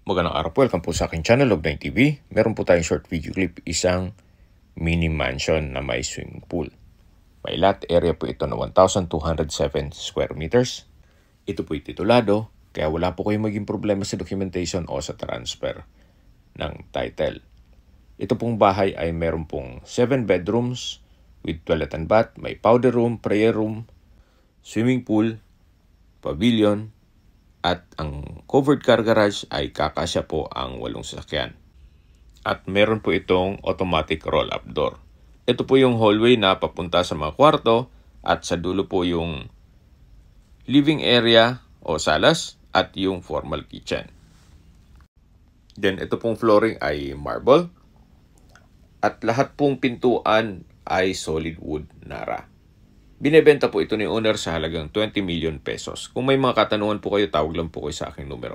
Magandang araw po, welcome po sa aking channel, Log9 TV. Meron po tayong short video clip, isang mini mansion na may swimming pool. May lot area po ito na 1,207 square meters. Ito po'y titulado, kaya wala po kayong maging problema sa documentation o sa transfer ng title. Ito pong bahay ay meron pong 7 bedrooms with toilet and bath, may powder room, prayer room, swimming pool, pavilion, at ang covered car garage ay kakasya po ang 8 sasakyan. At meron po itong automatic roll-up door. Ito po yung hallway na papunta sa mga kwarto at sa dulo po yung living area o salas at yung formal kitchen. Then ito pong flooring ay marble at lahat pong pintuan ay solid wood nara. Binebenta po ito ni owner sa halagang 20 million pesos. Kung may mga katanungan po kayo, tawag lang po kayo sa aking numero.